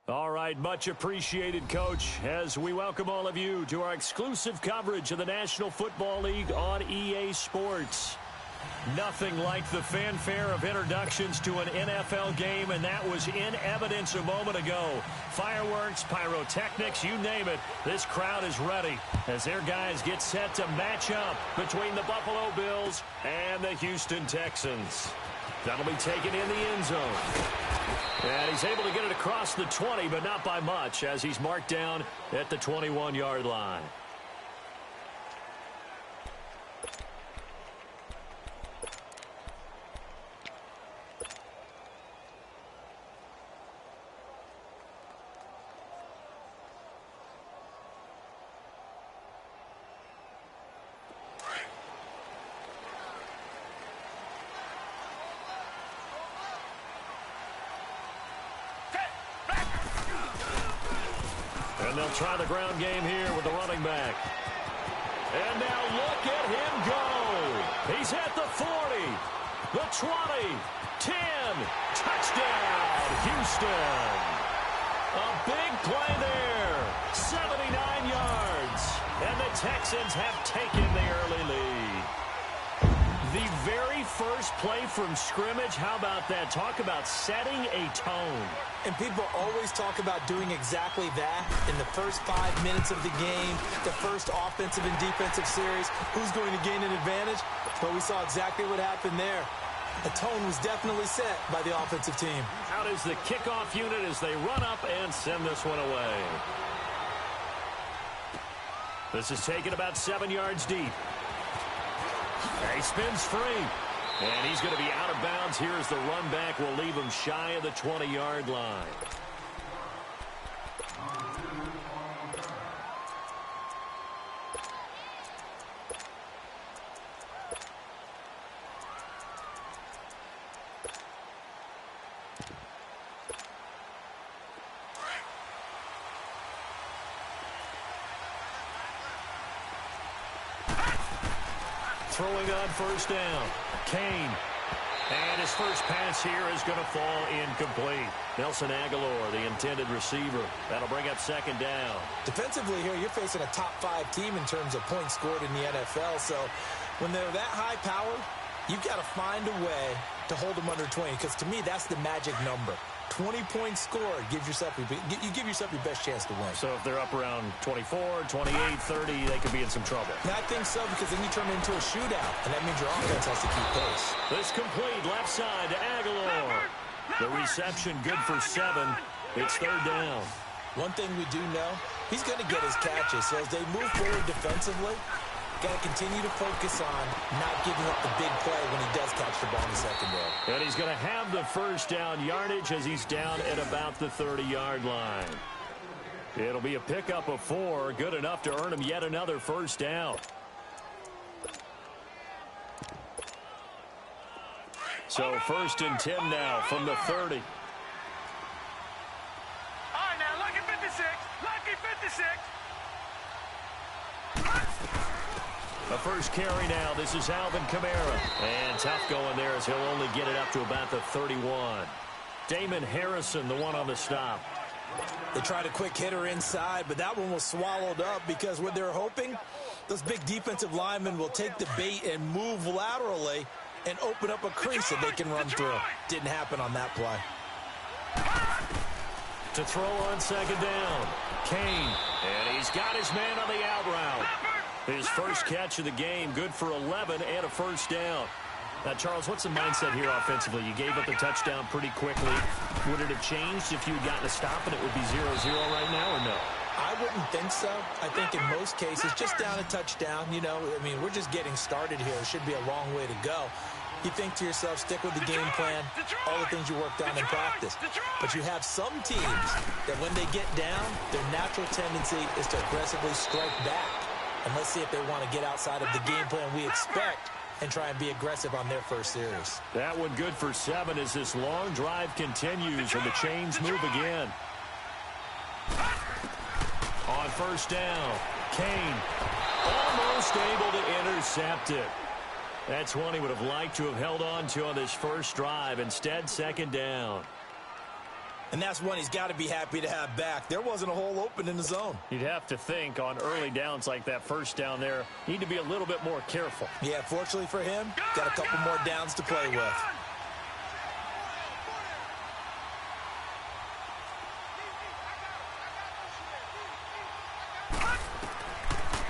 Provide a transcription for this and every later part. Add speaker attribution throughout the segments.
Speaker 1: All right, much appreciated, Coach, as we welcome all of you to our exclusive coverage of the National Football League on EA Sports. Nothing like the fanfare of introductions to an NFL game, and that was in evidence a moment ago. Fireworks, pyrotechnics, you name it, this crowd is ready as their guys get set to match up between the Buffalo Bills and the Houston Texans. That'll be taken in the end zone. And he's able to get it across the 20, but not by much, as he's marked down at the 21-yard line. And they'll try the ground game here with the running back. And now look at him go. He's at the 40, the 20, 10. Touchdown, Houston. A big play there. 79 yards. And the Texans have taken the early lead. The very first play from scrimmage, how about that? Talk about setting a tone.
Speaker 2: And people always talk about doing exactly that in the first 5 minutes of the game, the first offensive and defensive series. Who's going to gain an advantage? But we saw exactly what happened there. A tone was definitely set by the offensive team.
Speaker 1: Out is the kickoff unit as they run up and send this one away. This is taken about 7 yards deep. He spins free. And he's going to be out of bounds here as the run back will leave him shy of the 20-yard line. Throwing on first down. Kane. And his first pass here is going to fall incomplete. Nelson Aguilar, the intended receiver. That'll bring up second down.
Speaker 2: Defensively here, you're facing a top-5 team in terms of points scored in the NFL. So when they're that high-powered, you've got to find a way to hold them under 20. Because to me, that's the magic number. 20 points scored, you give yourself your best chance to win.
Speaker 1: So if they're up around 24, 28, 30, they could be in some trouble.
Speaker 2: And I think so, because then you turn it into a shootout, and that means your offense has to keep pace.
Speaker 1: This complete left side to Aguilar. The reception good for 7. It's third down.
Speaker 2: One thing we do know, he's going to get his catches. So as they move forward defensively, got to continue to focus on not giving up the big play when he does catch the ball in the secondary.
Speaker 1: And he's going to have the first down yardage as he's down at about the 30-yard line. It'll be a pickup of 4, good enough to earn him yet another first down. So first and 10 now from the 30.
Speaker 3: All right, now lucky 56. Lucky 56.
Speaker 1: A first carry now. This is Alvin Kamara. And tough going there as he'll only get it up to about the 31. Damon Harrison, the one on the stop.
Speaker 2: They tried a quick hitter inside, but that one was swallowed up because what they're hoping, those big defensive linemen will take the bait and move laterally and open up a crease that they can run through. Didn't happen on that play.
Speaker 1: To throw on second down, Kane. And he's got his man on the out route. His first catch of the game, good for 11 and a first down. Now, Charles, what's the mindset here offensively? You gave up the touchdown pretty quickly. Would it have changed if you had gotten a stop and it would be 0-0 right now or no?
Speaker 2: I wouldn't think so. I think in most cases, just down a touchdown, you know, I mean, we're just getting started here. It should be a long way to go. You think to yourself, stick with the game plan, all the things you worked on in practice. But you have some teams that when they get down, their natural tendency is to aggressively strike back. And let's see if they want to get outside of the game plan we expect and try and be aggressive on their first series.
Speaker 1: That one good for 7 as this long drive continues and the chains move again. On first down, Kane almost able to intercept it. That's one he would have liked to have held on to on this first drive. Instead, second down.
Speaker 2: And that's one he's got to be happy to have back. There wasn't a hole open in the zone.
Speaker 1: You'd have to think on early downs like that first down there, need to be a little bit more careful.
Speaker 2: Yeah, fortunately for him, got a couple more downs to play with.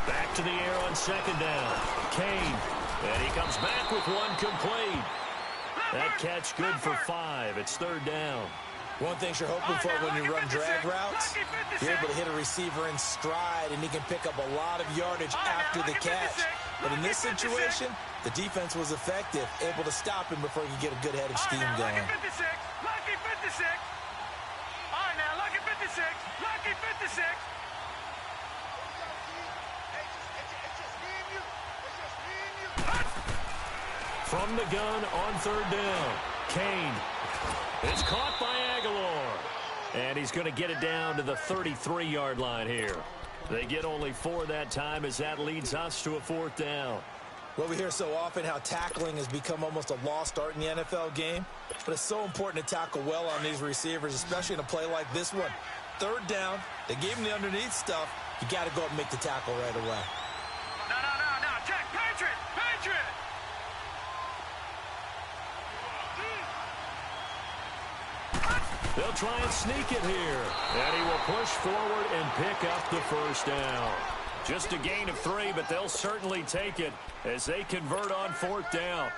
Speaker 1: Back to the air on second down. Kane. And he comes back with one complete. That catch good for 5. It's third down.
Speaker 2: One thing you're hoping for when you run drag routes, you're able to hit a receiver in stride, and he can pick up a lot of yardage after the catch. But in this situation, the defense was effective, able to stop him before he could get a good head of steam going.
Speaker 3: Lucky 56. All right, now, lucky 56. Lucky 56.
Speaker 1: From the gun on third down, Kane. It's caught by Aguilar. And he's going to get it down to the 33-yard line here. They get only 4 that time as that leads us to a fourth down.
Speaker 2: Well, we hear so often how tackling has become almost a lost art in the NFL game. But it's so important to tackle well on these receivers, especially in a play like this one. Third down, they gave him the underneath stuff. You got to go up and make the tackle right away.
Speaker 3: No. Check. Patriot.
Speaker 1: They'll try and sneak it here. And he will push forward and pick up the first down. Just a gain of 3, but they'll certainly take it as they convert on fourth down.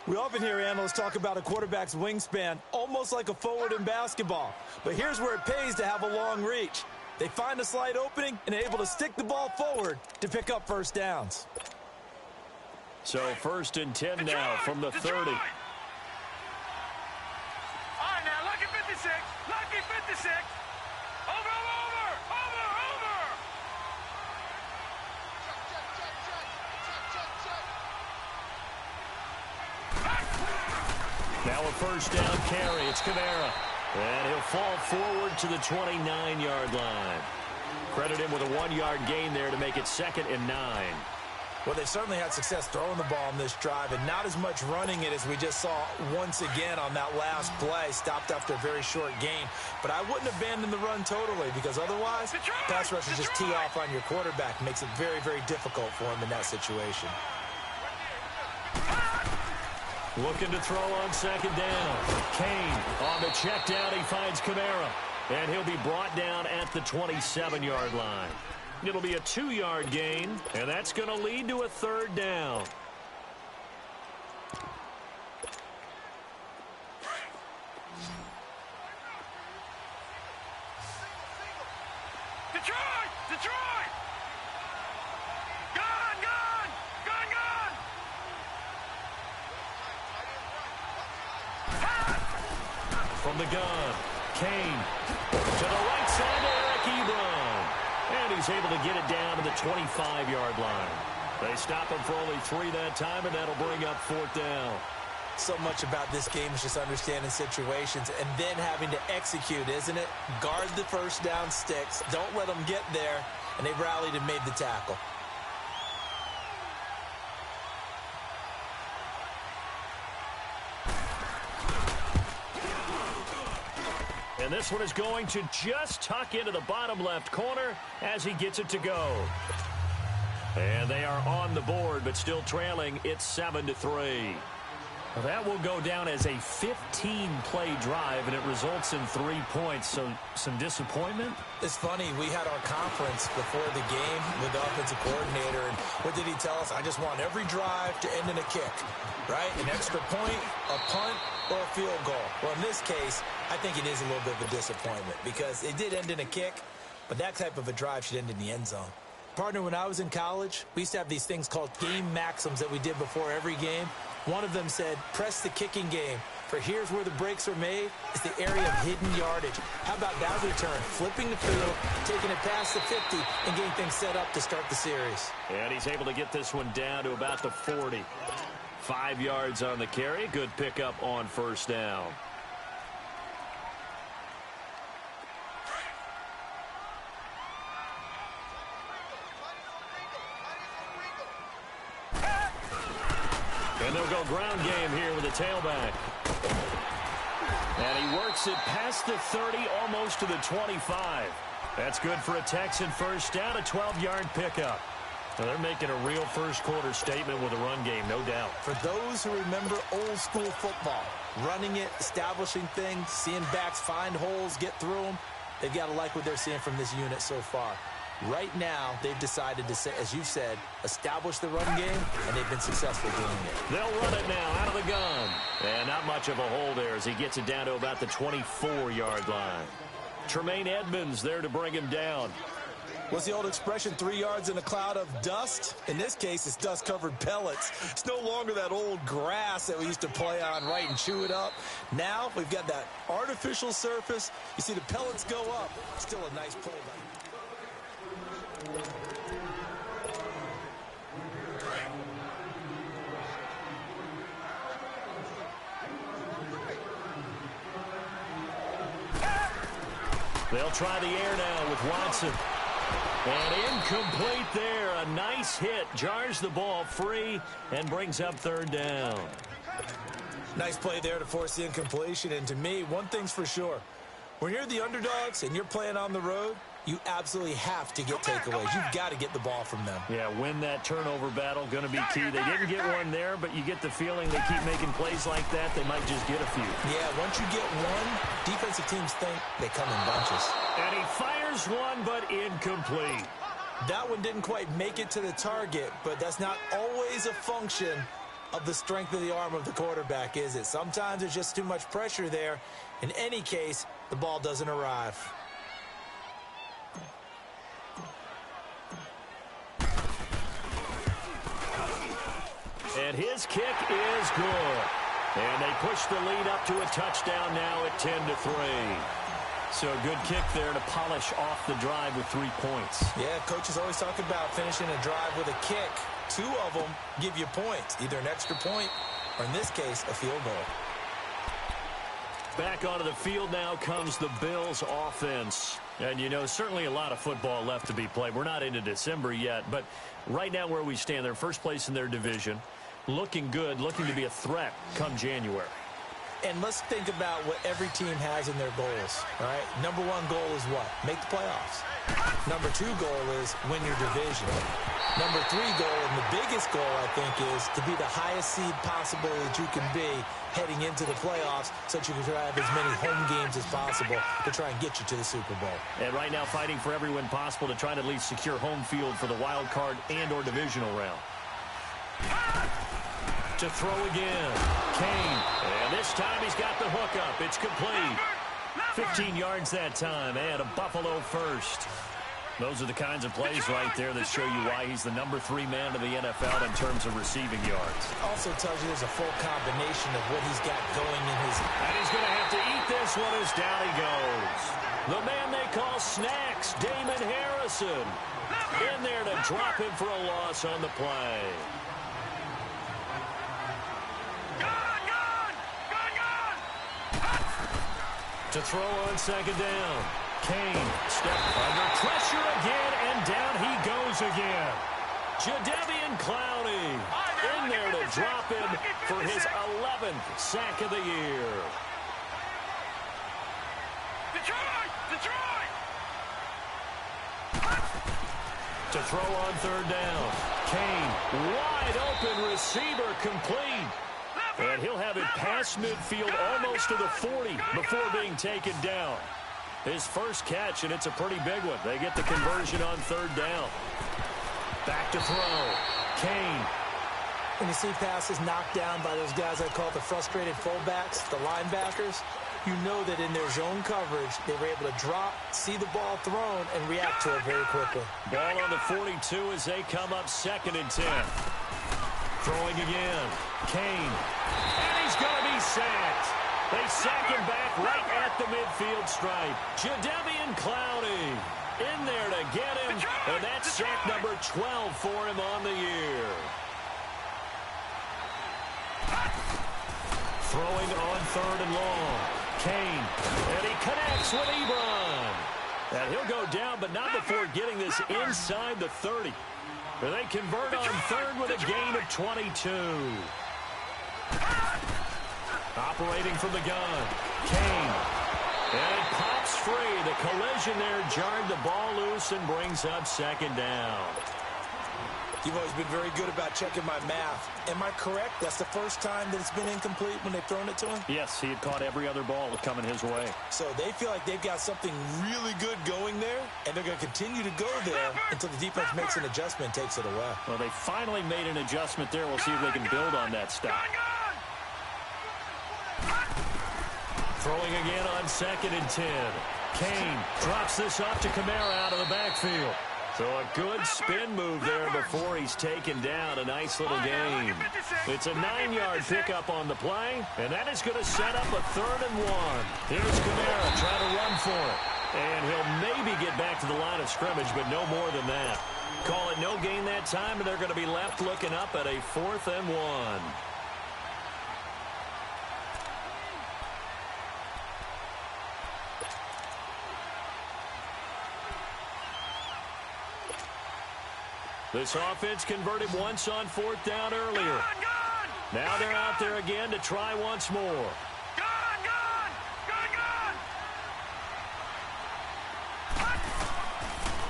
Speaker 2: We often hear analysts talk about a quarterback's wingspan, almost like a forward in basketball. But here's where it pays to have a long reach. They find a slight opening and are able to stick the ball forward to pick up first downs.
Speaker 1: So first and 10 now from the 30.
Speaker 3: All right, now, lucky 56. Lucky 56. Over.
Speaker 1: Now a first down carry. It's Kamara. And he'll fall forward to the 29-yard line. Credit him with a 1-yard gain there to make it 2nd and 9.
Speaker 2: Well, they certainly had success throwing the ball on this drive, and not as much running it as we just saw once again on that last play. Stopped after a very short gain. But I wouldn't abandon the run totally, because otherwise, pass rushers just tee off on your quarterback. Makes it very, very difficult for him in that situation.
Speaker 1: Looking to throw on second down. Kane on the check down. He finds Kamara. And he'll be brought down at the 27-yard line. It'll be a 2-yard gain, and that's going to lead to a third down.
Speaker 3: Detroit! Gone!
Speaker 1: From the gun, Kane to the right side to Eric Ebron. And he's able to get it down to the 25-yard line. They stop him for only 3 that time, and that'll bring up fourth down.
Speaker 2: So much about this game is just understanding situations and then having to execute, isn't it? Guard the first down sticks. Don't let them get there. And they rallied and made the tackle.
Speaker 1: And this one is going to just tuck into the bottom left corner as he gets it to go. And they are on the board, but still trailing. It's 7-3. Well, that will go down as a 15-play drive, and it results in 3 points. So some disappointment?
Speaker 2: It's funny. We had our conference before the game with the offensive coordinator, and what did he tell us? I just want every drive to end in a kick, right? An extra point, a punt, or a field goal. Well, in this case, I think it is a little bit of a disappointment because it did end in a kick, but that type of a drive should end in the end zone. Partner, when I was in college, we used to have these things called game maxims that we did before every game. One of them said, press the kicking game, for here's where the breaks are made. It's the area of hidden yardage. How about that return? Flipping the field, taking it past the 50, and getting things set up to start the series.
Speaker 1: And he's able to get this one down to about the 40. 5 yards on the carry. Good pickup on first down. And they'll go ground game here with a tailback. And he works it past the 30, almost to the 25. That's good for a Texan first down, a 12-yard pickup. Well, they're making a real first-quarter statement with a run game, no doubt.
Speaker 2: For those who remember old-school football, running it, establishing things, seeing backs find holes, get through them, they've got to like what they're seeing from this unit so far. Right now, they've decided to, as you've said, establish the run game, and they've been successful doing it.
Speaker 1: They'll run it now out of the gun. And not much of a hole there as he gets it down to about the 24-yard line. Tremaine Edmonds there to bring him down.
Speaker 2: What's the old expression, 3 yards in a cloud of dust? In this case, it's dust-covered pellets. It's no longer that old grass that we used to play on, right, and chew it up. Now we've got that artificial surface. You see the pellets go up. Still a nice play by him.
Speaker 1: They'll try the air now with Watson. And incomplete there. A nice hit. Jars the ball free and brings up third down.
Speaker 2: Nice play there to force the incompletion. And to me, one thing's for sure. When you're the underdogs and you're playing on the road, you absolutely have to get takeaways. You've got to get the ball from them.
Speaker 1: Yeah, win that turnover battle, going to be key. They didn't get one there, but you get the feeling they keep making plays like that, they might just get a few.
Speaker 2: Yeah, once you get one, defensive teams think they come in bunches.
Speaker 1: And he fires one, but incomplete.
Speaker 2: That one didn't quite make it to the target, but that's not always a function of the strength of the arm of the quarterback, is it? Sometimes there's just too much pressure there. In any case, the ball doesn't arrive.
Speaker 1: And his kick is good. And they push the lead up to a touchdown now at 10-3. So a good kick there to polish off the drive with 3 points.
Speaker 2: Yeah, coaches always talk about finishing a drive with a kick. 2 of them give you points, either an extra point or, in this case, a field goal.
Speaker 1: Back onto the field now comes the Bills offense. And, you know, certainly a lot of football left to be played. We're not into December yet, but right now where we stand, they're first place in their division. Looking good, looking to be a threat come January.
Speaker 2: And let's think about what every team has in their goals, all right? Number 1 goal is what? Make the playoffs. Number 2 goal is win your division. Number 3 goal, and the biggest goal, I think, is to be the highest seed possible that you can be heading into the playoffs so that you can have as many home games as possible to try and get you to the Super Bowl.
Speaker 1: And right now fighting for every win possible to try to at least secure home field for the wild card and or divisional round. To throw again. Kane. And this time he's got the hook up. It's complete. 15 yards that time. And a Buffalo first. Those are the kinds of plays right there that show you why he's the number 3 man in the NFL in terms of receiving yards.
Speaker 2: Also tells you there's a full combination of what he's got going in his...
Speaker 1: And he's going to have to eat this one as down he goes. The man they call Snacks, Damon Harrison. In there to drop him for a loss on the play. To throw on second down. Kane step under pressure again, and down he goes again. Jadeveon Clowney in there to drop him for his 11th sack of the year.
Speaker 3: Detroit!
Speaker 1: To throw on third down. Kane, wide open receiver, complete. And he'll have it past midfield almost to the 40 before being taken down. His first catch, and it's a pretty big one. They get the conversion on third down. Back to throw. Kane.
Speaker 2: When you see passes knocked down by those guys I call the frustrated fullbacks, the linebackers, you know that in their zone coverage, they were able to drop, see the ball thrown, and react to it very quickly.
Speaker 1: Ball on the 42 as they come up 2nd and 10. Throwing again. Kane. And he's going to be sacked. They sack him back right at the midfield stripe. Jadeveon Clowney in there to get him. And that's sack number 12 for him on the year. Throwing on 3rd and long. Kane. And he connects with Ebron. And he'll go down, but not before getting this inside the 30. They convert on 3rd with a gain of 22. Operating from the gun, Kane. And it pops free. The collision there jarred the ball loose and brings up second down.
Speaker 2: You've always been very good about checking my math. Am I correct? That's the first time that it's been incomplete when they've thrown it to him?
Speaker 1: Yes, he had caught every other ball coming his way.
Speaker 2: So they feel like they've got something really good going there, and they're going to continue to go there until the defense makes an adjustment and takes it away.
Speaker 1: Well, they finally made an adjustment there. We'll see if they can build on that stop. Throwing again on 2nd and 10. Kane drops this off to Kamara out of the backfield. So a good spin move there before he's taken down. A nice little gain. It's a 9-yard pickup on the play, and that is going to set up a 3rd and 1. Here's Kamara trying to run for it. And he'll maybe get back to the line of scrimmage, but no more than that. Call it no gain that time, and they're going to be left looking up at a 4th and 1. This offense converted once on 4th down earlier. Now they're out there again to try once more.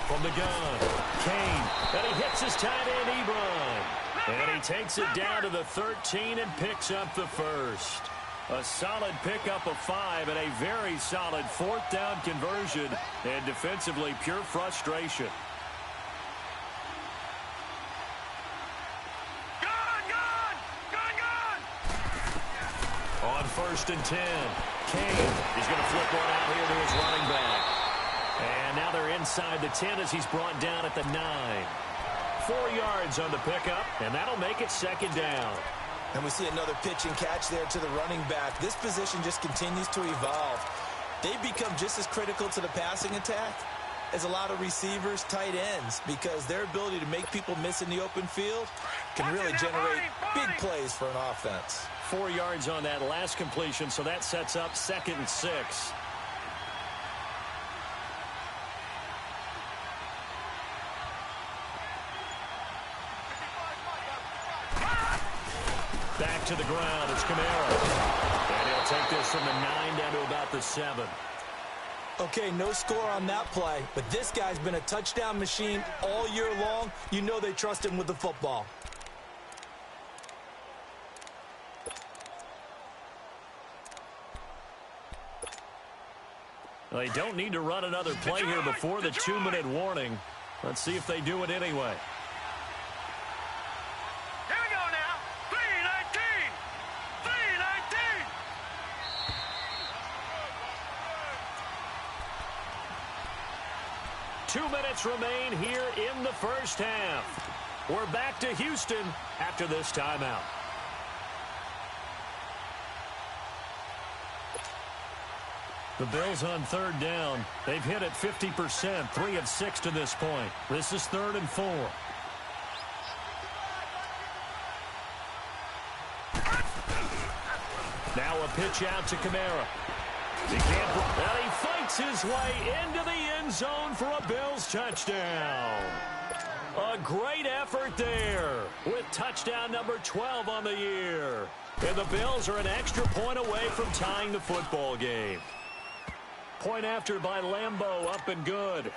Speaker 1: From the gun, Kane, and he hits his tight end, Ebron. And he takes it down to the 13 and picks up the first. A solid pickup of 5 and a very solid 4th down conversion. And defensively, pure frustration. On 1st and 10, Kane is going to flip one out here to his running back. And now they're inside the 10 as he's brought down at the 9. 4 yards on the pickup, and that'll make it 2nd down.
Speaker 2: And we see another pitch and catch there to the running back. This position just continues to evolve. They've become just as critical to the passing attack as a lot of receivers, tight ends, because their ability to make people miss in the open field can really generate big plays for an offense.
Speaker 1: 4 yards on that last completion, so that sets up 2nd and 6. Back to the ground, it's Kamara. And he'll take this from the 9 down to about the 7.
Speaker 2: Okay, no score on that play, but this guy's been a touchdown machine all year long. You know they trust him with the football.
Speaker 1: They don't need to run another play here before the 2-minute warning. Let's see if they do it anyway.
Speaker 3: Here we go now. 3:19. 3:19.
Speaker 1: 2 minutes remain here in the first half. We're back to Houston after this timeout. The Bills on 3rd down. They've hit it 50%, 3 of 6 to this point. This is 3rd and 4. Now a pitch out to Kamara. He can't, and he fights his way into the end zone for a Bills touchdown. A great effort there with touchdown number 12 on the year. And the Bills are an extra point away from tying the football game. Point after by Lambeau, up and good.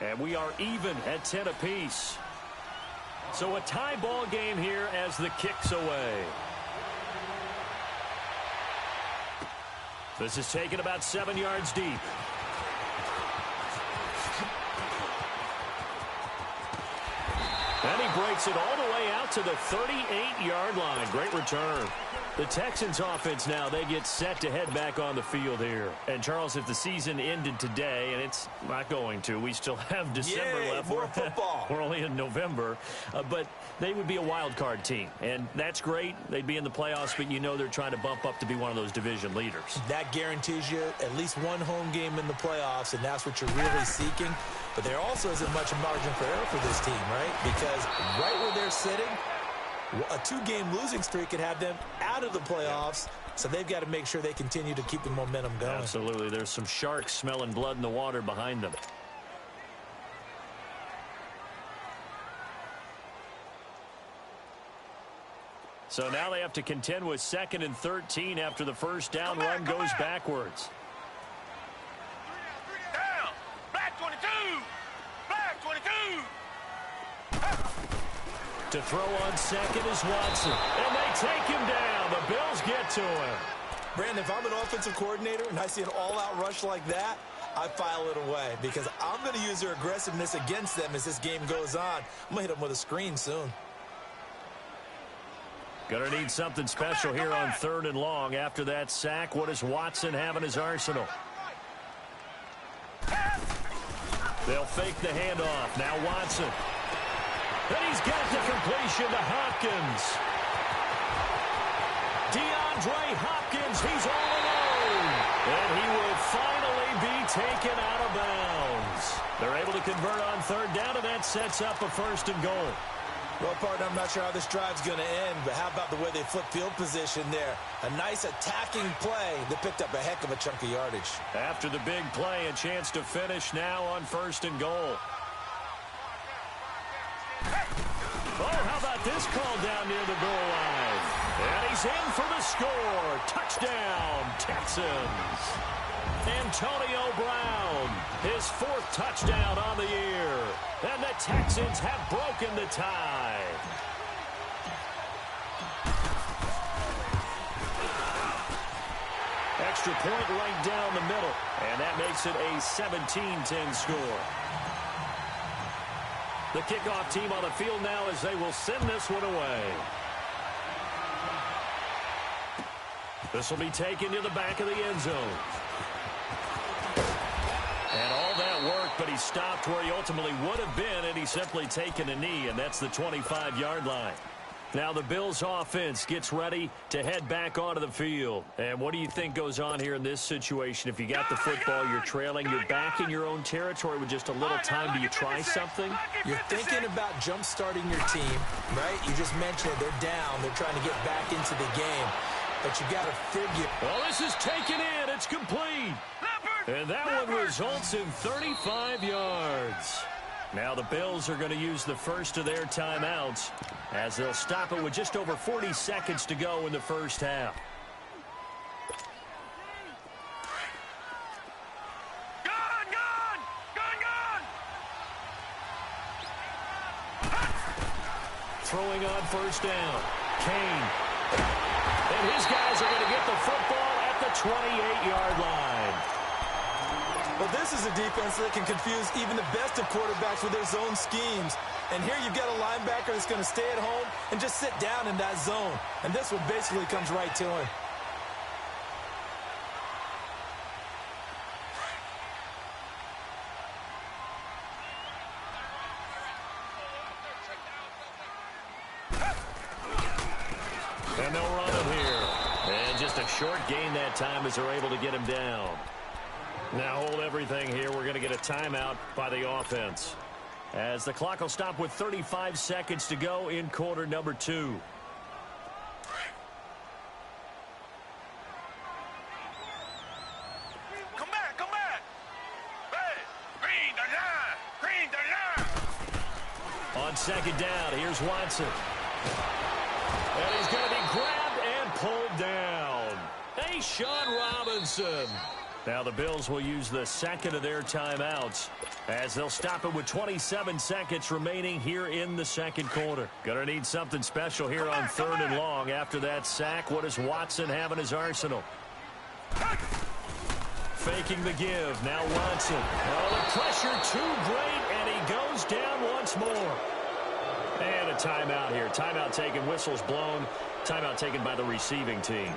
Speaker 1: And we are even at 10 apiece. So a tie ball game here as the kick's away. This is taken about 7 yards deep. And he breaks it all the way out to the 38-yard line. Great return. The Texans offense now, they get set to head back on the field here. And Charles, if the season ended today, and it's not going to, we still have December left.
Speaker 2: More football.
Speaker 1: We're only in November. But they would be a wild card team. And that's great. They'd be in the playoffs, but you know they're trying to bump up to be one of those division leaders.
Speaker 2: That guarantees you at least one home game in the playoffs, and that's what you're really seeking. But there also isn't much margin for error for this team, right? Because right where they're sitting, a 2-game losing streak could have them out of the playoffs, so they've got to make sure they continue to keep the momentum going.
Speaker 1: Absolutely. There's some sharks smelling blood in the water behind them. So now they have to contend with 2nd and 13 after the first down run goes backwards.
Speaker 3: Down. Black 22. Black 22.
Speaker 1: To throw on second is Watson. And they take him down. The Bills get to him.
Speaker 2: Brandon, if I'm an offensive coordinator and I see an all-out rush like that, I file it away because I'm going to use their aggressiveness against them as this game goes on. I'm going to hit them with a screen soon.
Speaker 1: Going to need something special here on 3rd and long. After that sack, what does Watson have in his arsenal? They'll fake the handoff. Now Watson. And he's got the completion to Hopkins. DeAndre Hopkins, he's all alone. And he will finally be taken out of bounds. They're able to convert on 3rd down, and that sets up a 1st and goal.
Speaker 2: Well, partner, I'm not sure how this drive's going to end, but how about the way they flip field position there? A nice attacking play that picked up a heck of a chunk of yardage.
Speaker 1: After the big play, a chance to finish now on 1st and goal. Oh, how about this call down near the goal line? And he's in for the score. Touchdown, Texans. Antonio Brown, his 4th touchdown on the year. And the Texans have broken the tie. Extra point right down the middle. And that makes it a 17-10 score. The kickoff team on the field now as they will send this one away. This will be taken to the back of the end zone. And all that work, but he stopped where he ultimately would have been, and he's simply taken a knee, and that's the 25-yard line. Now the Bills offense gets ready to head back onto the field. And what do you think goes on here in this situation? If you got the football, you're trailing, you're back in your own territory with just a little time. Do you try something?
Speaker 2: You're thinking about jump-starting your team, right? You just mentioned it. They're down. They're trying to get back into the game. But you got to figure.
Speaker 1: Well, this is taken in. It's complete. And that one results in 35 yards. Now the Bills are going to use the first of their timeouts as they'll stop it with just over 40 seconds to go in the first half. Throwing on 1st down. Kane. And his guys are going to get the football at the 28-yard line.
Speaker 2: Well, this is a defense that can confuse even the best of quarterbacks with their zone schemes. And here you've got a linebacker that's going to stay at home and just sit down in that zone. And this one basically comes right to him.
Speaker 1: And they'll run him here. And just a short gain that time as they're able to get him down. Now hold everything here. We're going to get a timeout by the offense, as the clock will stop with 35 seconds to go in quarter number 2.
Speaker 3: Come back, come back. Hey, green the line, green the line.
Speaker 1: On 2nd down, here's Watson. And he's going to be grabbed and pulled down. Hey, Sean Robinson. Now the Bills will use the 2nd of their timeouts as they'll stop it with 27 seconds remaining here in the 2nd quarter. Gonna need something special here on 3rd and long. After that sack, what does Watson have in his arsenal? Faking the give. Now Watson. Oh, the pressure too great, and he goes down once more. And a timeout here. Timeout taken, whistles blown. Timeout taken by the receiving team,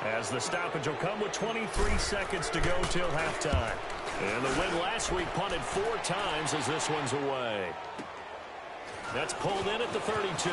Speaker 1: as the stoppage will come with 23 seconds to go till halftime. And the win last week punted 4 times as this one's away. That's pulled in at the 32.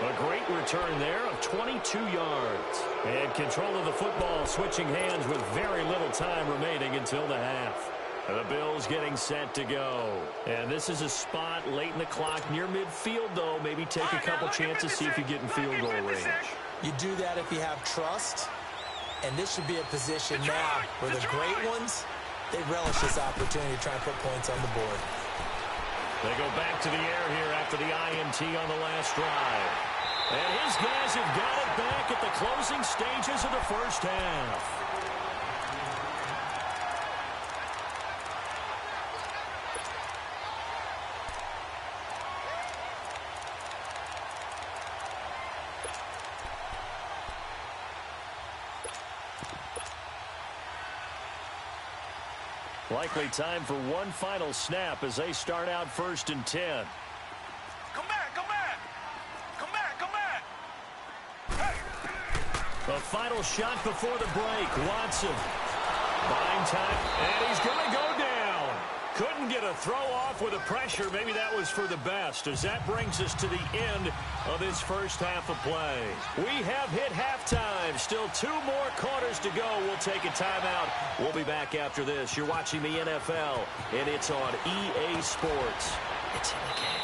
Speaker 1: A great return there of 22 yards. And control of the football switching hands with very little time remaining until the half. The Bills getting set to go. And this is a spot late in the clock near midfield, though. Maybe take a couple chances, see if you get in field goal range.
Speaker 2: You do that if you have trust. And this should be a position now where the great ones, they relish this opportunity to try and put points on the board.
Speaker 1: They go back to the air here after the INT on the last drive. And his guys have got it back at the closing stages of the first half. Likely time for one final snap as they start out 1st and 10.
Speaker 3: Come back, come back. Come back, come back. Hey.
Speaker 1: The final shot before the break. Watson buying time, and he's going to go down. Couldn't get a throw off with the pressure. Maybe that was for the best, as that brings us to the end of this first half of play. We have hit halftime. Still 2 more quarters to go. We'll take a timeout. We'll be back after this. You're watching the NFL, and it's on EA Sports. It's in the game.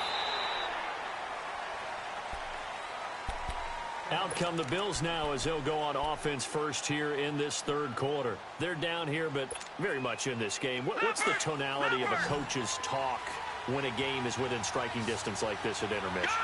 Speaker 1: Out come the Bills now as they'll go on offense first here in this third quarter. They're down here, but very much in this game. What's the tonality of a coach's talk when a game is within striking distance like this at intermission?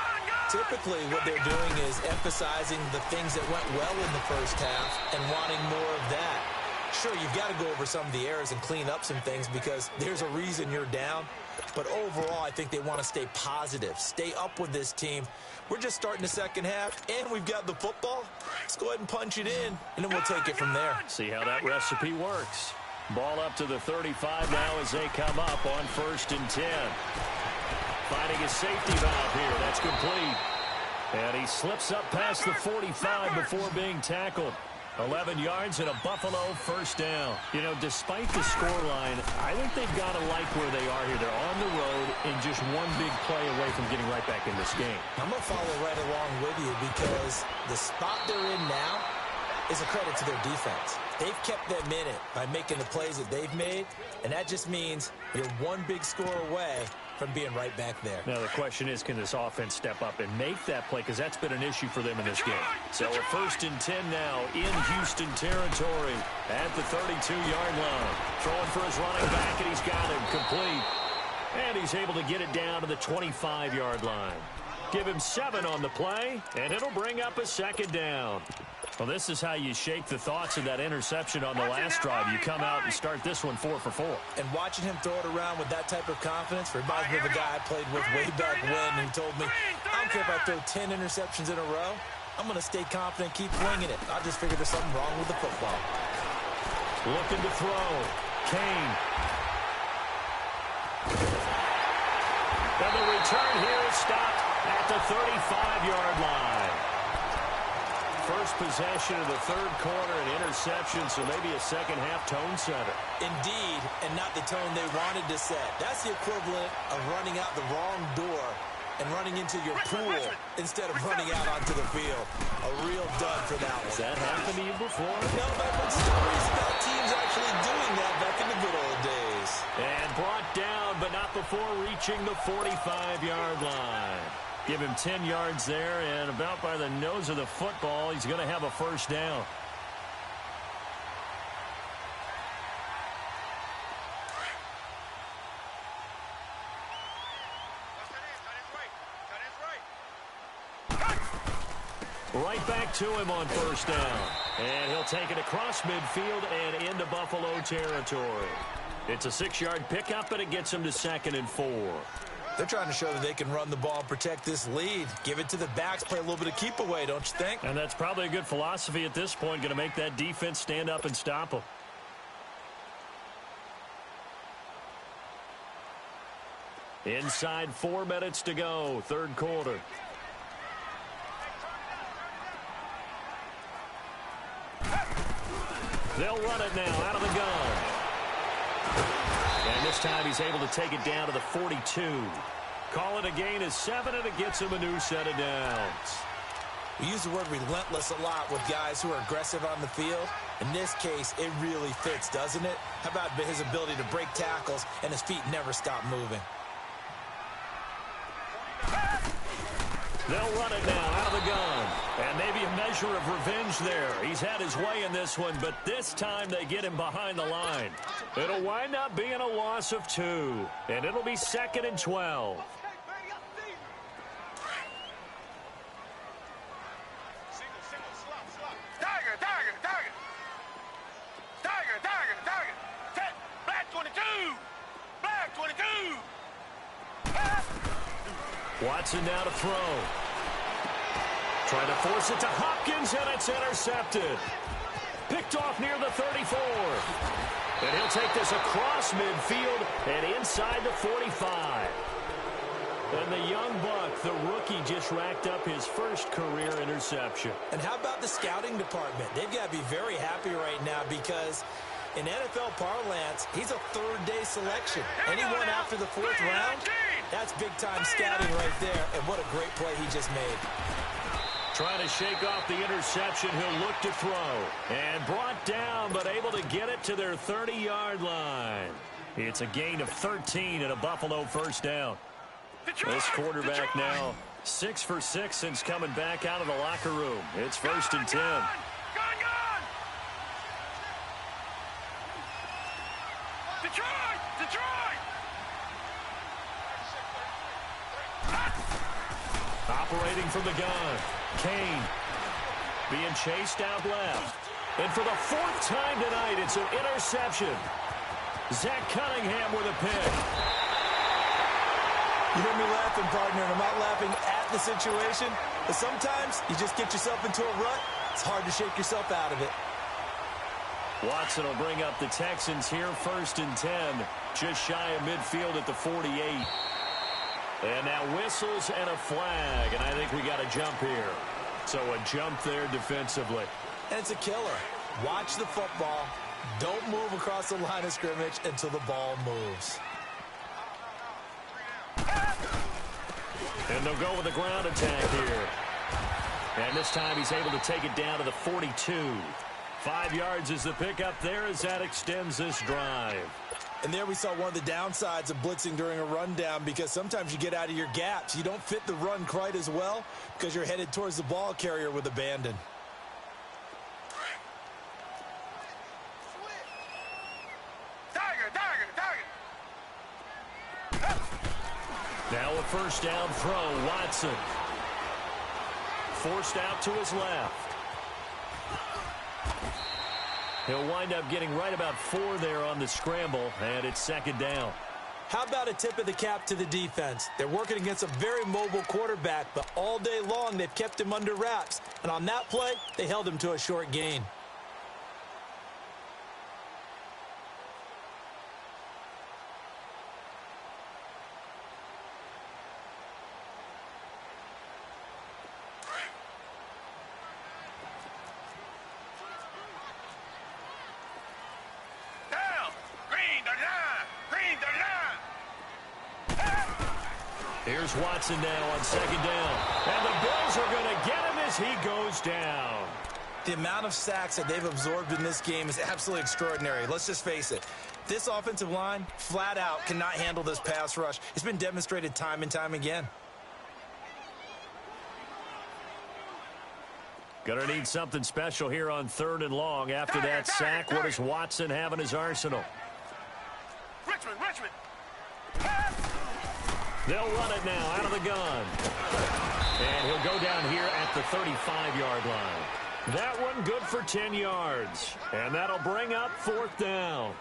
Speaker 2: Typically, what they're doing is emphasizing the things that went well in the first half and wanting more of that. Sure, you've got to go over some of the errors and clean up some things because there's a reason you're down. But overall, I think they want to stay positive, stay up with this team. We're just starting the second half, and we've got the football. Let's go ahead and punch it in, and then we'll take it from there.
Speaker 1: See how that recipe works. Ball up to the 35 now as they come up on 1st and 10. Finding a safety valve here. That's complete. And he slips up past the 45 before being tackled. 11 yards and a Buffalo first down. You know, despite the scoreline, I think they've got to like where they are here. They're on the road and just one big play away from getting right back in this game.
Speaker 2: I'm going to follow right along with you because the spot they're in now is a credit to their defense. They've kept them in it by making the plays that they've made, and that just means you're one big score away from being right back there.
Speaker 1: Now the question is, can this offense step up and make that play? Because that's been an issue for them in this game. So a 1st and 10 now in Houston territory at the 32-yard line. Throwing for his running back, and he's got him complete. And he's able to get it down to the 25-yard line. Give him 7 on the play, and it'll bring up a 2nd down. Well, this is how you shake the thoughts of that interception on the last drive. You come out and start this one 4 for 4.
Speaker 2: And watching him throw it around with that type of confidence reminds me of a guy I played with way back when who told me, I don't care if I throw 10 interceptions in a row. I'm going to stay confident, keep winging it. I just figured there's something wrong with the football.
Speaker 1: Looking to throw. Kane. And the return here is stopped at the 35-yard line. First possession of the third quarter, an interception, so maybe a second-half tone setter.
Speaker 2: Indeed, and not the tone they wanted to set. That's the equivalent of running out the wrong door and running into your pool instead of running out onto the field. A real dud for that one.
Speaker 1: Has that happened to you before?
Speaker 2: No, but I've heard stories about teams actually doing that back in the good old days.
Speaker 1: And brought down, but not before reaching the 45-yard line. Give him 10 yards there, and about by the nose of the football, he's going to have a first down. Right back to him on first down. And he'll take it across midfield and into Buffalo territory. It's a 6-yard pickup, and it gets him to 2nd and 4.
Speaker 2: They're trying to show that they can run the ball and protect this lead. Give it to the backs, play a little bit of keep away, don't you think?
Speaker 1: And that's probably a good philosophy at this point, going to make that defense stand up and stop them. Inside 4 minutes to go, third quarter. They'll run it now out of the gun. And this time he's able to take it down to the 42. Call it a gain of 7, and it gets him a new set of downs.
Speaker 2: We use the word relentless a lot with guys who are aggressive on the field. In this case, it really fits, doesn't it? How about his ability to break tackles and his feet never stop moving?
Speaker 1: They'll run it now out of the gun. And maybe a measure of revenge there. He's had his way in this one, but this time they get him behind the line. It'll wind up being a loss of 2, and it'll be 2nd and 12. Watson now to throw. Trying to force it to Hopkins, and it's intercepted. Picked off near the 34. And he'll take this across midfield and inside the 45. And the young buck, the rookie, just racked up his first career interception.
Speaker 2: And how about the scouting department? They've got to be very happy right now because in NFL parlance, he's a third-day selection. Anyone after the 4th round, that's big-time scouting right there. And what a great play he just made.
Speaker 1: Trying to shake off the interception, he'll look to throw. And brought down, but able to get it to their 30-yard line. It's a gain of 13 and a Buffalo first down. This quarterback now 6 for 6 since coming back out of the locker room. It's 1st and 10.
Speaker 3: Detroit!
Speaker 1: Operating from the gun. Kane being chased out left. And for the 4th time tonight, it's an interception. Zach Cunningham with a pick.
Speaker 2: You hear me laughing, partner, and I'm not laughing at the situation. But sometimes you just get yourself into a rut. It's hard to shake yourself out of it.
Speaker 1: Watson will bring up the Texans here, 1st and 10. Just shy of midfield at the 48. And now whistles and a flag, and I think we got a jump here. So a jump there defensively.
Speaker 2: And it's a killer. Watch the football. Don't move across the line of scrimmage until the ball moves.
Speaker 1: And they'll go with a ground attack here. And this time he's able to take it down to the 42. 5 yards is the pickup there as that extends this drive.
Speaker 2: And there we saw one of the downsides of blitzing during a rundown because sometimes you get out of your gaps. You don't fit the run quite as well because you're headed towards the ball carrier with abandon.
Speaker 1: Now a first down throw, Watson. Forced out to his left. He'll wind up getting right about 4 there on the scramble, and it's 2nd down.
Speaker 2: How about a tip of the cap to the defense? They're working against a very mobile quarterback, but all day long they've kept him under wraps. And on that play, they held him to a short gain.
Speaker 1: Here's Watson now on 2nd down. And the Bills are going to get him as he goes down.
Speaker 2: The amount of sacks that they've absorbed in this game is absolutely extraordinary. Let's just face it. This offensive line, flat out, cannot handle this pass rush. It's been demonstrated time and time again.
Speaker 1: Going to need something special here on 3rd and long. After that sack, what does Watson have in his arsenal?
Speaker 3: Richmond.
Speaker 1: They'll run it now out of the gun. And he'll go down here at the 35-yard line. That one good for 10 yards. And that'll bring up 4th down.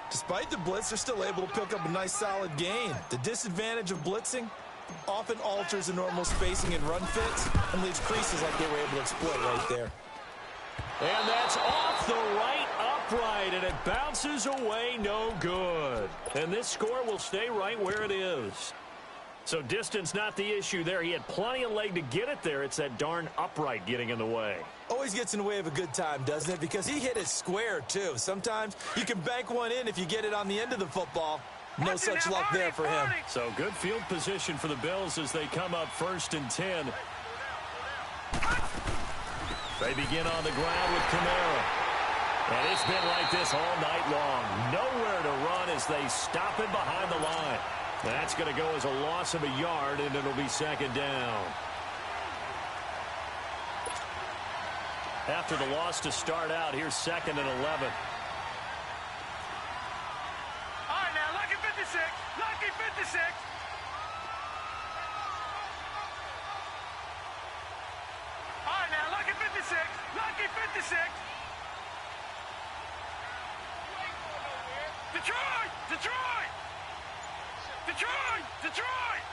Speaker 2: Despite the blitz, they're still able to pick up a nice solid gain. The disadvantage of blitzing often alters the normal spacing and run fits and leaves creases like they were able to exploit right there.
Speaker 1: And that's off the right upright, and it bounces away no good. And this score will stay right where it is. So distance not the issue there. He had plenty of leg to get it there. It's that darn upright getting in the way.
Speaker 2: Always gets in the way of a good time, doesn't it? Because he hit it square, too. Sometimes you can bank one in if you get it on the end of the football. No such luck there for him.
Speaker 1: So good field position for the Bills as they come up 1st and 10. They begin on the ground with Kamara. And it's been like this all night long. Nowhere to run as they stop him behind the line. That's going to go as a loss of a yard, and it'll be 2nd down. after the loss to start out. Here's 2nd and 11.
Speaker 3: All right, now, lucky 56. Lucky 56. All right, now, lucky 56. Lucky 56. Detroit! Detroit! Detroit! Detroit!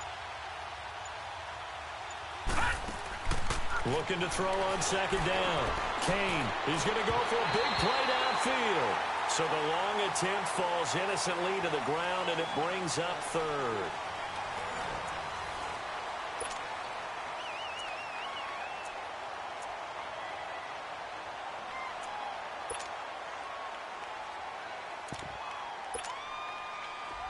Speaker 1: Looking to throw on 2nd down. Kane, he's going to go for a big play downfield. So the long attempt falls innocently to the ground, and it brings up 3rd.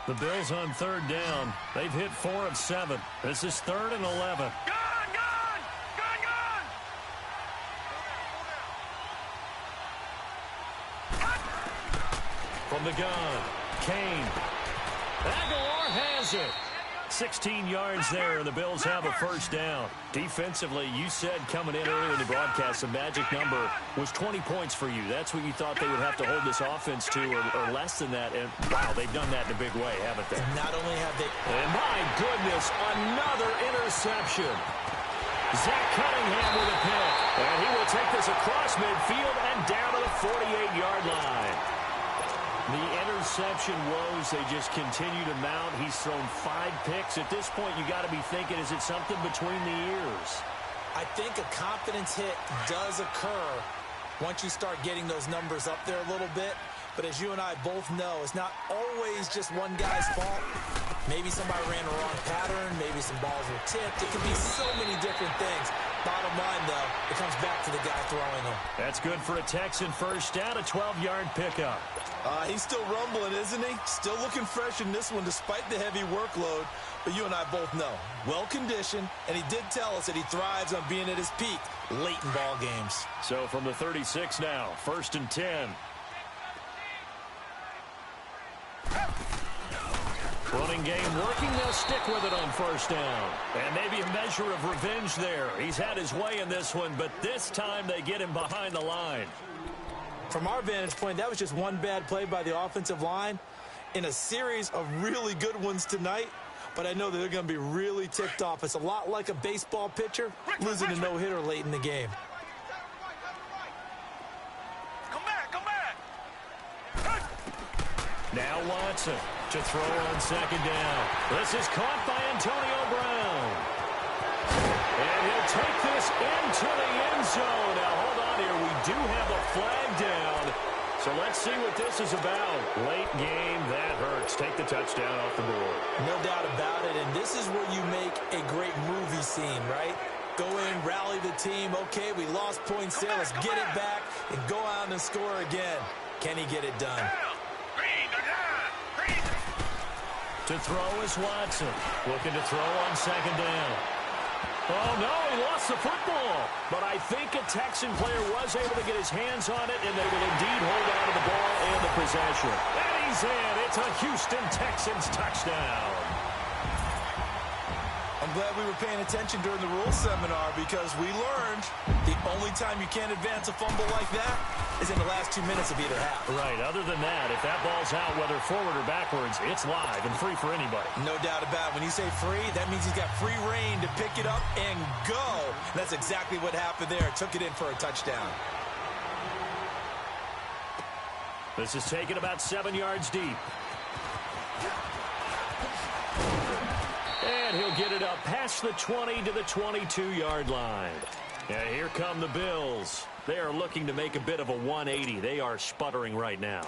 Speaker 1: The Bills on 3rd down. They've hit 4 of 7. This is 3rd and 11.
Speaker 3: Gone! Gone! Gone! Gone!
Speaker 1: From the gun, Kane. Aguilar has it. 16 yards there, and the Bills have a 1st down. Defensively, you said coming in earlier in the broadcast, the magic number was 20 points for you. That's what you thought they would have to hold this offense to, or less than that. And, wow, they've done that in a big way, haven't they?
Speaker 2: Not only have they...
Speaker 1: And, my goodness, another interception. Zach Cunningham with a pick. And he will take this across midfield and down to the 48-yard line. The interception woes, they just continue to mount. He's thrown 5 picks. At this point, you got to be thinking, is it something between the ears?
Speaker 2: I think a confidence hit does occur once you start getting those numbers up there a little bit. But as you and I both know, it's not always just one guy's fault. Maybe somebody ran the wrong pattern. Maybe some balls were tipped. It can be so many different things. Bottom line, though, it comes back to the guy throwing them.
Speaker 1: That's good for a Texan 1st down, a 12-yard pickup.
Speaker 4: He's still rumbling, isn't he? Still looking fresh in this one despite the heavy workload. But you and I both know, well-conditioned, and he did tell us that he thrives on being at his peak late in ball games.
Speaker 1: So from the 36 now, 1st and 10. Running game working, they'll stick with it on 1st down. And maybe a measure of revenge there. He's had his way in this one, but this time they get him behind the line.
Speaker 2: From our vantage point, that was just one bad play by the offensive line in a series of really good ones tonight. But I know that they're going to be really ticked off. It's a lot like a baseball pitcher losing a no-hitter late in the game.
Speaker 3: Come back! Come back!
Speaker 1: Now Watson to throw on 2nd down. This is caught by Antonio Brown. And he'll take this into the end zone. Now, hold on here. We do have a flag down. So let's see what this is about. Late game, that hurts. Take the touchdown off the board.
Speaker 2: No doubt about it. And this is where you make a great movie scene, right? Go in, rally the team. Okay, we lost points there. Let's get it back and go out and score again. Can he get it done?
Speaker 1: To throw is Watson. Looking to throw on 2nd down. Oh, no, he lost the football. But I think a Texan player was able to get his hands on it, and they will indeed hold on to the ball and the possession. And he's in. It's a Houston Texans touchdown.
Speaker 4: I'm glad we were paying attention during the rules seminar because we learned the only time you can't advance a fumble like that is in the last 2 minutes of either half.
Speaker 1: Right. Other than that, if that ball's out, whether forward or backwards, it's live and free for anybody.
Speaker 2: No doubt about it. When you say free, that means he's got free reign to pick it up and go. That's exactly what happened there. Took it in for a touchdown.
Speaker 1: This is taken about 7 yards deep. And he'll get it up past the 20 to the 22-yard line. Yeah, here come the Bills. They are looking to make a bit of a 180. They are sputtering right now.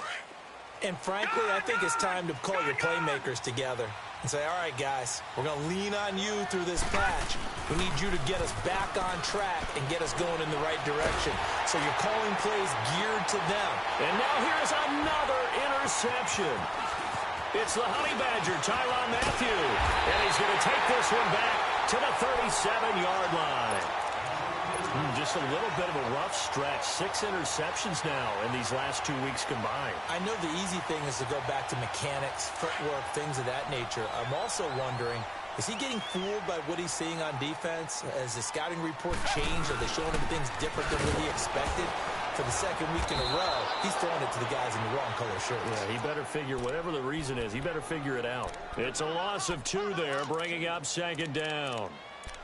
Speaker 2: And frankly, I think it's time to call your playmakers together and say, all right, guys, we're going to lean on you through this patch. We need you to get us back on track and get us going in the right direction. So you're calling plays geared to them.
Speaker 1: And now here's another interception. It's the Honey Badger, Tyrann Mathieu. And he's going to take this one back to the 37-yard line. Just a little bit of a rough stretch. 6 interceptions now in these last 2 weeks combined.
Speaker 2: I know the easy thing is to go back to mechanics, footwork, things of that nature. I'm also wondering, Is he getting fooled by what he's seeing on defense? Has the scouting report changed? Are they showing him things different than what he expected? For the second week in a row, he's throwing it to the guys in the wrong color shirts.
Speaker 1: Yeah, he better figure, whatever the reason is, he better figure it out. It's a loss of 2 there, bringing up second down.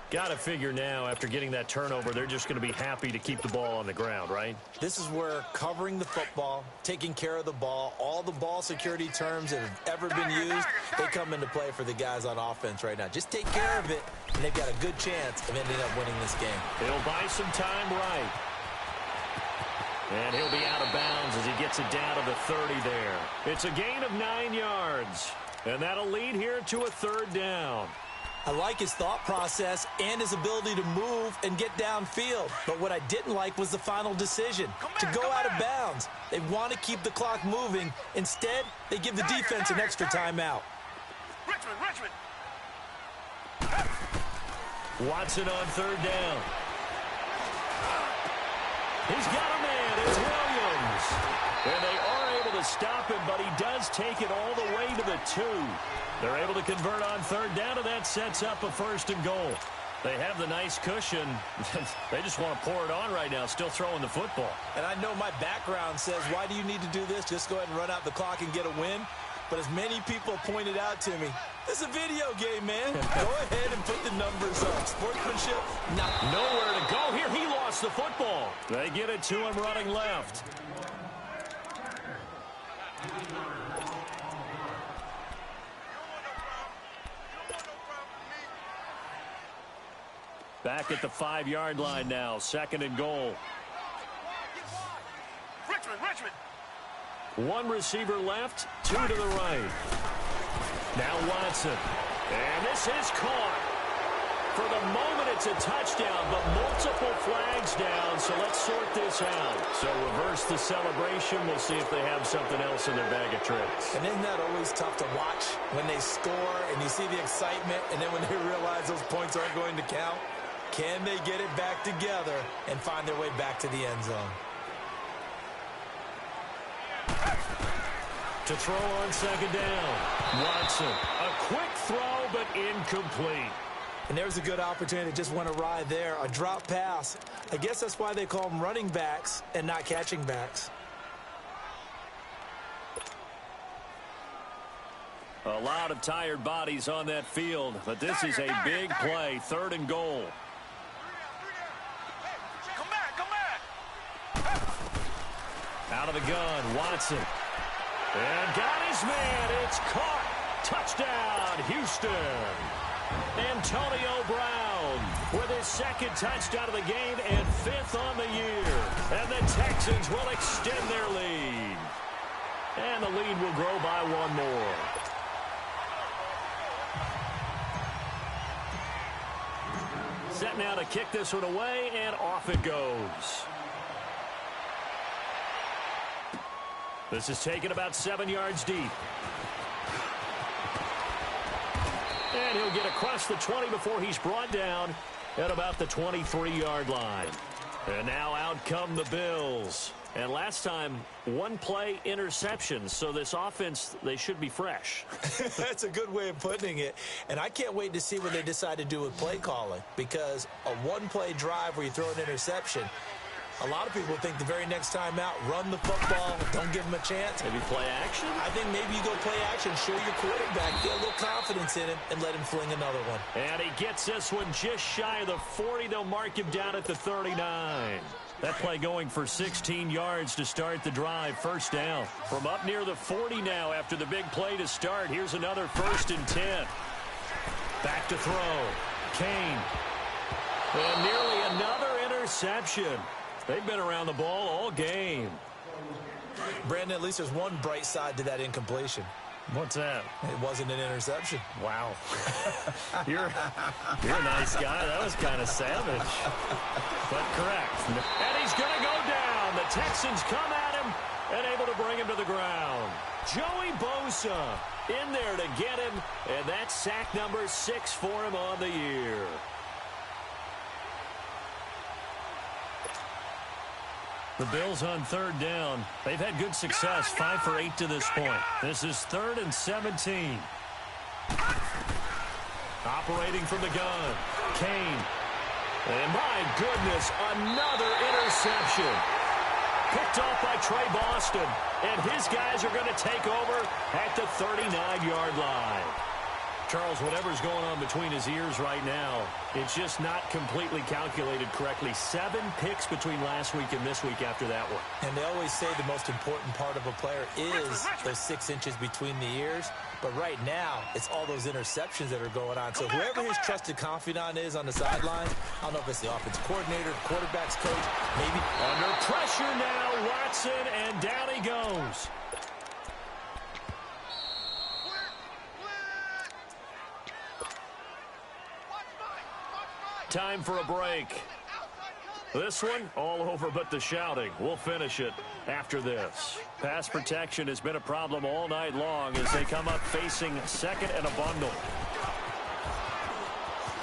Speaker 1: Got to figure now, after getting that turnover, they're just going to be happy to keep the ball on the ground, right?
Speaker 2: This is where covering the football, taking care of the ball, all the ball security terms that have ever been used, they come into play for the guys on offense right now. Just take care of it, and they've got a good chance of ending up winning this game.
Speaker 1: He'll buy some time right. And he'll be out of bounds as he gets it down to the 30 there. It's a gain of 9 yards. And that'll lead here to a third down.
Speaker 2: I like his thought process and his ability to move and get downfield. But what I didn't like was the final decision, to go out of bounds. They want to keep the clock moving. Instead, they give the defense an extra timeout.
Speaker 3: Richmond.
Speaker 1: Watson on third down. He's got a man. It's Williams. And they are able to stop him, but he does take it all the way to the 2. They're able to convert on third down, and that sets up a 1st and goal. They have the nice cushion. They just want to pour it on right now, still throwing the football.
Speaker 2: And I know my background says, why do you need to do this? Just go ahead and run out the clock and get a win. But as many people pointed out to me, this is a video game, man. Go ahead and put the numbers up. Sportsmanship,
Speaker 1: nowhere to go here. He lost the football. They get it to him running left. Back at the 5-yard line now. 2nd and goal.
Speaker 3: Richmond.
Speaker 1: 1 receiver left, 2 to the right. Now Watson. And this is caught. For the moment, it's a touchdown, but multiple flags down, so let's sort this out. So reverse the celebration. We'll see if they have something else in their bag of tricks.
Speaker 2: And isn't that always tough to watch when they score and you see the excitement, and then when they realize those points aren't going to count? Can they get it back together and find their way back to the end zone?
Speaker 1: To throw on 2nd down. Watson. A quick throw, but incomplete.
Speaker 2: And there's a good opportunity that just went awry there. A drop pass. I guess that's why they call them running backs and not catching backs.
Speaker 1: A lot of tired bodies on that field, but this is a big play. 3rd and goal.
Speaker 3: Come back.
Speaker 1: Out of the gun, Watson. And got his man. It's caught. Touchdown, Houston. Antonio Brown with his 2nd touchdown of the game and 5th on the year. And the Texans will extend their lead. And the lead will grow by 1 more. Set now to kick this one away, and off it goes. This is taken about 7 yards deep. And he'll get across the 20 before he's brought down at about the 23-yard line. And now out come the Bills. And last time, 1 play interception. So this offense, they should be fresh.
Speaker 2: That's a good way of putting it. And I can't wait to see what they decide to do with play calling. Because a 1-play drive where you throw an interception, a lot of people think the very next time out, run the football, don't give him a chance.
Speaker 1: Maybe play action?
Speaker 2: I think maybe you go play action, show your quarterback, get a little confidence in him, and let him fling another one.
Speaker 1: And he gets this one just shy of the 40. They'll mark him down at the 39. That play going for 16 yards to start the drive. 1st down. From up near the 40 now after the big play to start. Here's another 1st and 10. Back to throw. Kane. And nearly another interception. They've been around the ball all game.
Speaker 2: Brandon, at least there's one bright side to that incompletion.
Speaker 1: What's that?
Speaker 2: It wasn't an interception.
Speaker 1: Wow. You're a nice guy. That was kind of savage. But correct. And he's going to go down. The Texans come at him and able to bring him to the ground. Joey Bosa in there to get him. And that's sack number 6 for him on the year. The Bills on 3rd down. They've had good success, 5 for 8 to this point. This is 3rd and 17. Operating from the gun, Kane. And my goodness, another interception. Picked off by Trey Boston. And his guys are going to take over at the 39-yard line. Charles, whatever's going on between his ears right now, it's just not completely calculated correctly. 7 picks between last week and this week after that one.
Speaker 2: And they always say the most important part of a player is those 6 inches between the ears. But right now, it's all those interceptions that are going on. So whoever his trusted confidant is on the sideline, I don't know if it's the offense coordinator, the quarterback's coach, maybe.
Speaker 1: Under pressure now, Watson, and down he goes. Time for a break. This one, all over but the shouting. We'll finish it after this. Pass protection has been a problem all night long as they come up facing second and a bundle.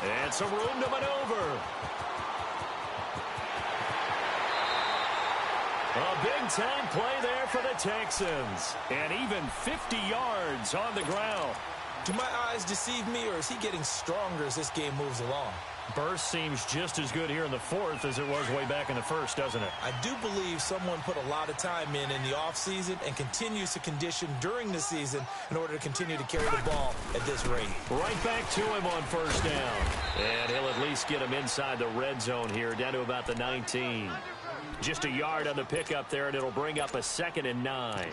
Speaker 1: And some room to maneuver. A big-time play there for the Texans. And even 50 yards on the ground.
Speaker 2: Do my eyes deceive me, or is he getting stronger as this game moves along?
Speaker 1: Burst seems just as good here in the fourth as it was way back in the first, doesn't it?
Speaker 2: I do believe someone put a lot of time in the offseason and continues to condition during the season in order to continue to carry the ball at this rate.
Speaker 1: Right back to him on first down. And he'll at least get him inside the red zone here, down to about the 19. Just a yard on the pickup there, and it'll bring up a 2nd and 9.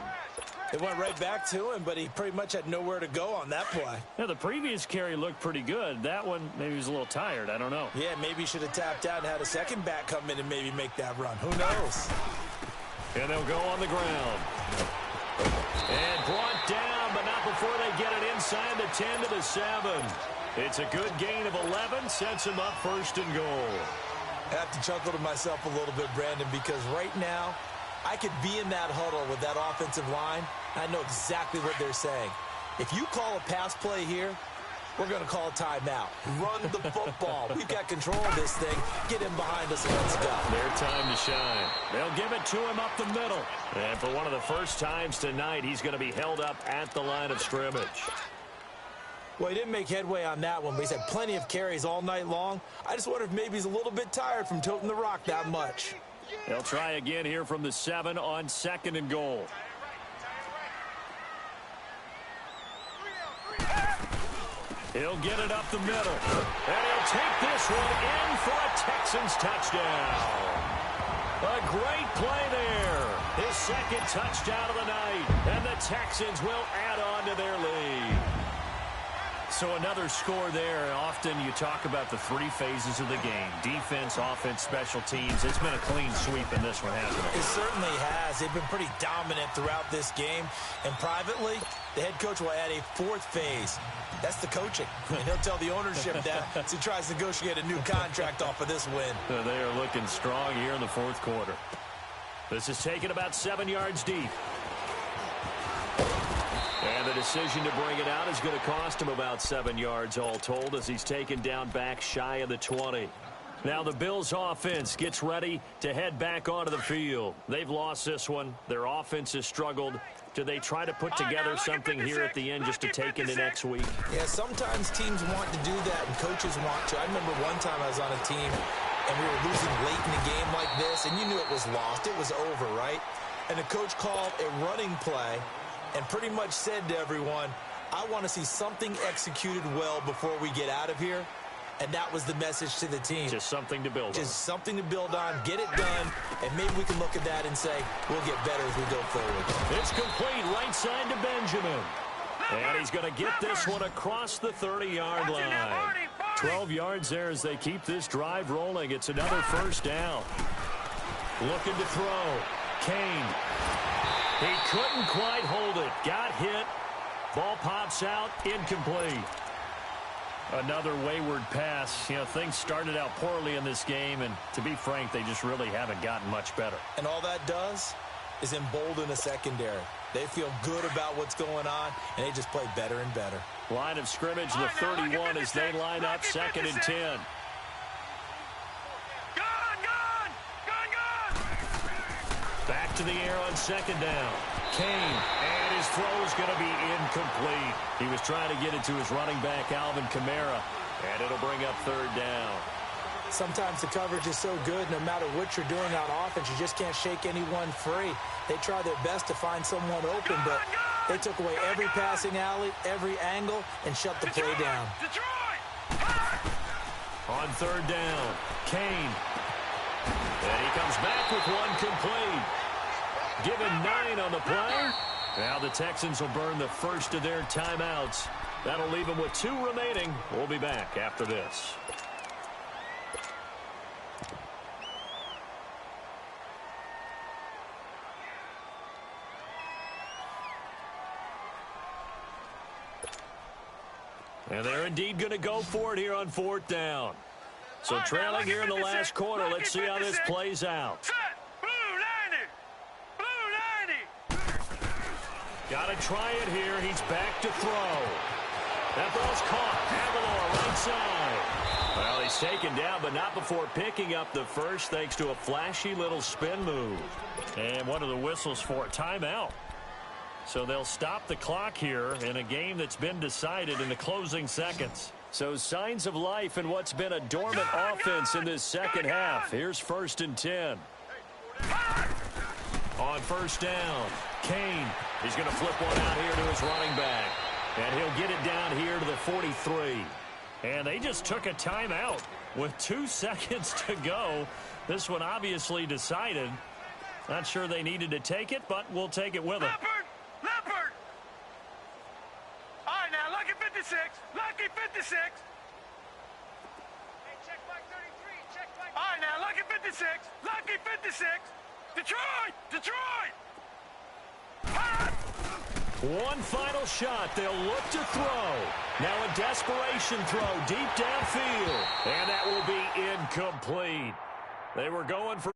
Speaker 2: It went right back to him, but he pretty much had nowhere to go on that play.
Speaker 1: Now, the previous carry looked pretty good. That one, maybe he was a little tired. I don't know.
Speaker 2: Yeah, maybe he should have tapped out and had a second back come in and maybe make that run. Who knows?
Speaker 1: And they'll go on the ground. And brought down, but not before they get it inside the 10 to the 7. It's a good gain of 11, sets him up 1st and goal.
Speaker 2: I have to chuckle to myself a little bit, Brandon, because right now, I could be in that huddle with that offensive line. I know exactly what they're saying. If you call a pass play here, we're going to call a timeout. Run the football. We've got control of this thing. Get him behind us and let's go.
Speaker 1: Their time to shine. They'll give it to him up the middle. And for one of the first times tonight, he's going to be held up at the line of scrimmage.
Speaker 2: Well, he didn't make headway on that one, but he's had plenty of carries all night long. I just wonder if maybe he's a little bit tired from toting the rock that much.
Speaker 1: They'll try again here from the 7 on 2nd and goal. He'll get it up the middle. And he'll take this one in for a Texans touchdown. A great play there. His 2nd touchdown of the night. And the Texans will add on to their lead. So another score there. Often you talk about the 3 phases of the game. Defense, offense, special teams. It's been a clean sweep in this one, hasn't it?
Speaker 2: It certainly has. They've been pretty dominant throughout this game. And privately, the head coach will add a 4th phase. That's the coaching. And he'll tell the ownership that as he tries to negotiate a new contract off of this win.
Speaker 1: They are looking strong here in the 4th quarter. This is taken about 7 yards deep. And the decision to bring it out is going to cost him about 7 yards all told as he's taken down back shy of the 20. Now the Bills offense gets ready to head back onto the field. They've lost this one. Their offense has struggled. Do they try to put together something here at the end just to take into next week?
Speaker 2: Yeah, sometimes teams want to do that and coaches want to. I remember one time I was on a team and we were losing late in the game like this and you knew it was lost. It was over, right? And the coach called a running play and pretty much said to everyone, I want to see something executed well before we get out of here. And that was the message to the team.
Speaker 1: Just something to build on.
Speaker 2: Just something to build on, get it done, and maybe we can look at that and say, we'll get better as we go forward.
Speaker 1: It's complete right side to Benjamin. And he's going to get this one across the 30-yard line. 12 yards there as they keep this drive rolling. It's another 1st down. Looking to throw. Kane. He couldn't quite hold it. Got hit. Ball pops out. Incomplete. Another wayward pass. You know, things started out poorly in this game, and to be frank, they just really haven't gotten much better.
Speaker 2: And all that does is embolden a secondary. They feel good about what's going on, and they just play better and better.
Speaker 1: Line of scrimmage, the 31 as they line up 2nd and 10. Back to the air on 2nd down. Kane, and his throw is going to be incomplete. He was trying to get it to his running back, Alvin Kamara. And it'll bring up third down.
Speaker 2: Sometimes the coverage is so good, no matter what you're doing on offense, you just can't shake anyone free. They try their best to find someone open, but they took away every passing alley, every angle, and shut the play down.
Speaker 1: On third down, Kane. And he comes back with one complete. Given 9 on the play. Now the Texans will burn the first of their timeouts. That'll leave them with 2 remaining. We'll be back after this. And they're indeed going to go for it here on fourth down. So trailing here in the last quarter. Let's see how this plays out. Got to try it here. He's back to throw. That ball's caught. Aguilar right side. Well, he's taken down, but not before picking up the first thanks to a flashy little spin move. And one of the whistles for a timeout. So they'll stop the clock here in a game that's been decided in the closing seconds. So signs of life in what's been a dormant offense in this second half. Here's 1st and 10. On first down, Kane. He's going to flip one out here to his running back. And he'll get it down here to the 43. And they just took a timeout with 2 seconds to go. This one obviously decided. Not sure they needed to take it, but we'll take it with them.
Speaker 3: Leopard! All right, now, lucky 56. Lucky 56. Hey, check back 33. Check back. All right, now, lucky 56. Lucky 56. Detroit! Detroit!
Speaker 1: One final shot. They'll look to throw. Now a desperation throw deep downfield. And that will be incomplete. They were going for